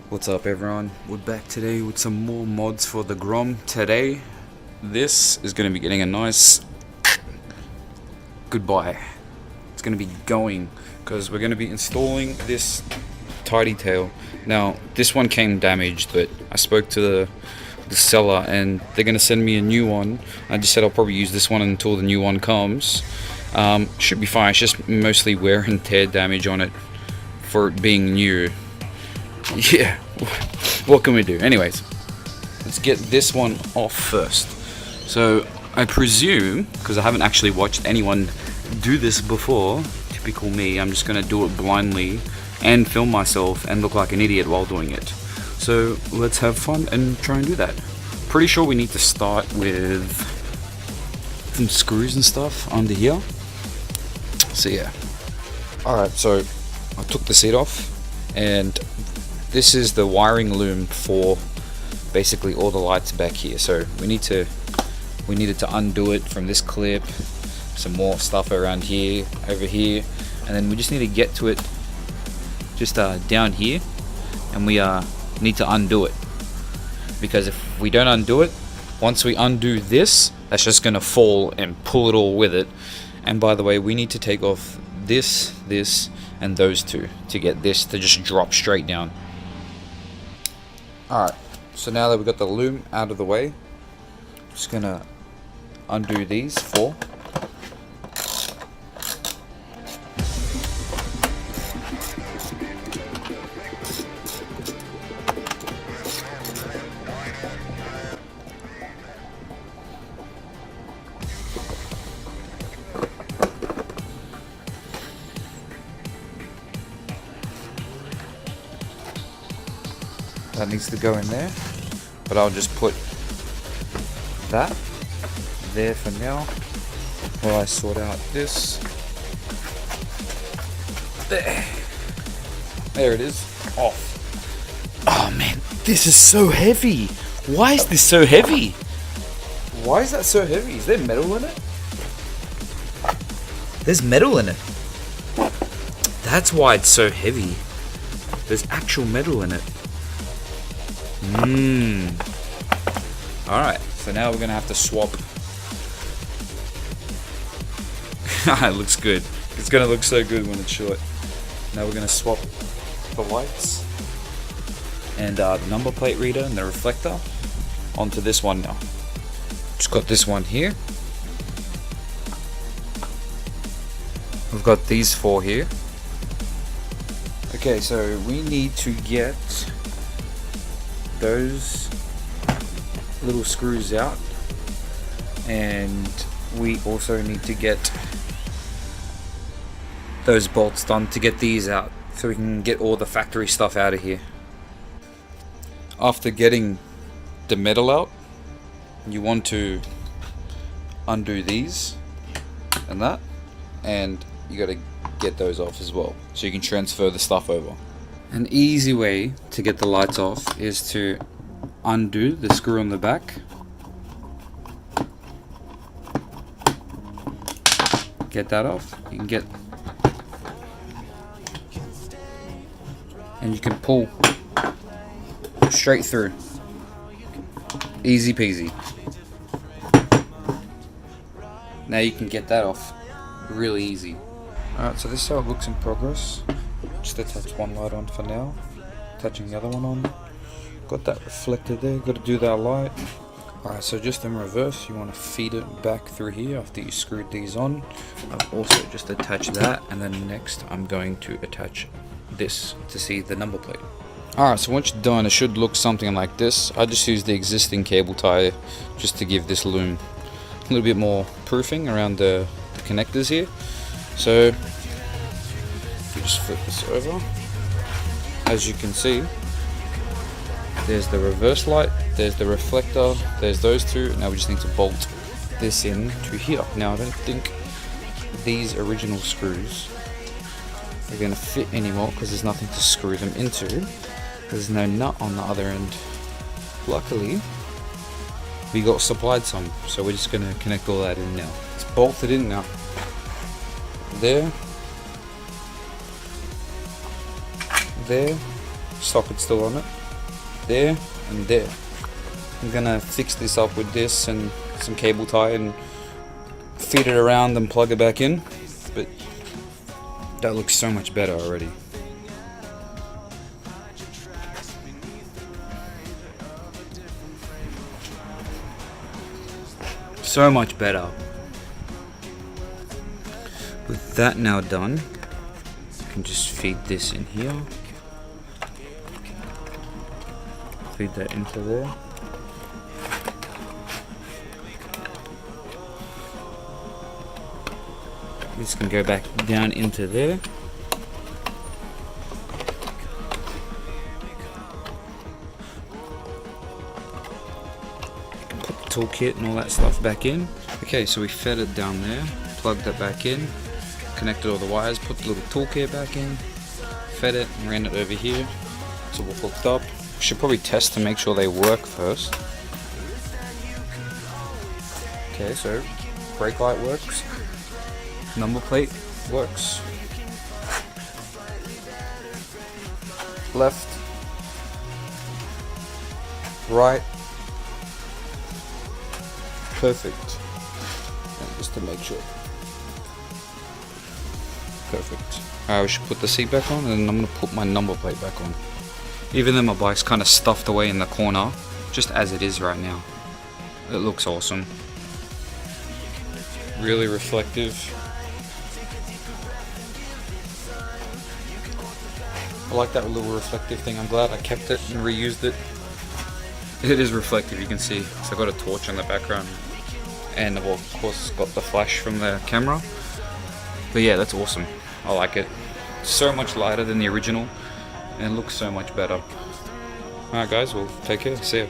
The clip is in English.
What's up everyone, we're back today with some more mods for the Grom. Today, this is going to be getting a nice goodbye. It's going to be going, because we're going to be installing this tidy tail. Now, this one came damaged, but I spoke to the seller and they're going to send me a new one. I just said I'll probably use this one until the new one comes. Should be fine, it's just mostly wear and tear damage on it for it being new. Yeah, what can we do? Anyways, let's get this one off first. So I presume, because I haven't actually watched anyone do this before, typical me, I'm just gonna do it blindly and film myself and look like an idiot while doing it. So let's have fun and try and do that. Pretty sure we need to start with some screws and stuff under here. So yeah. Alright, so I took the seat off, and this is the wiring loom for basically all the lights back here. So we needed to undo it from this clip, some more stuff around here, over here, and then we just need to get to it just down here, and we need to undo it, because if we don't undo it, once we undo this, that's just gonna fall and pull it all with it. And by the way, we need to take off this, and those two to get this to just drop straight down. Alright, so now that we've got the loom out of the way, I'm just gonna undo these four. That needs to go in there, but I'll just put that there for now while I sort out this. There it is, off. Oh man, this is so heavy. Why is this so heavy? Why is that so heavy? Is there metal in it? There's metal in it. That's why it's so heavy. There's actual metal in it. Alright, so now we're gonna have to swap. It looks good. It's gonna look so good when it's short. Now we're gonna swap the lights and the number plate reader and the reflector onto this one now. Just got this one here. We've got these four here. Okay, so we need to get those little screws out, and we also need to get those bolts done to get these out, so we can get all the factory stuff out of here. After getting the metal out, you want to undo these and that, and you got to get those off as well, so you can transfer the stuff over. An easy way to get the lights off is to undo the screw on the back, get that off, you can get, and you can pull straight through, easy peasy. Now you can get that off really easy. Alright, so this is how it looks in progress. Just attach one light on for now, attaching the other one on. Got that reflector there, got to do that light. Alright, so just in reverse, you want to feed it back through here after you screwed these on. I've also just attached that, and then next I'm going to attach this to see the number plate. Alright, so once you're done, it should look something like this. I just used the existing cable tie just to give this loom a little bit more proofing around the connectors here. So you just flip this over. As you can see, there's the reverse light, there's the reflector, there's those two. Now we just need to bolt this in to here. Now I don't think these original screws are going to fit anymore, because there's nothing to screw them into. There's no nut on the other end. Luckily, we got supplied some, so we're just going to connect all that in now. It's bolted in now. There, there, socket still on it. there and there. I'm gonna fix this up with this and some cable tie and feed it around and plug it back in, but that looks so much better already. So much better. With that now done, I can just feed this in here. Feed that into there. This can go back down into there. Put the toolkit and all that stuff back in. Okay, so we fed it down there, plugged that back in, connected all the wires, put the little toolkit back in, fed it and ran it over here. So we're hooked up. We should probably test to make sure they work first. Okay, so brake light works. Number plate works. Left, right, perfect. And just to make sure. Perfect. Alright, we should put the seat back on, and then I'm gonna put my number plate back on. Even though my bike's kind of stuffed away in the corner, just as it is right now. It looks awesome. Really reflective. I like that little reflective thing. I'm glad I kept it and reused it. It is reflective, you can see. So I've got a torch in the background. And I've of course got the flash from the camera. But yeah, that's awesome. I like it. So much lighter than the original. And looks so much better. Alright guys, well, take care. See ya.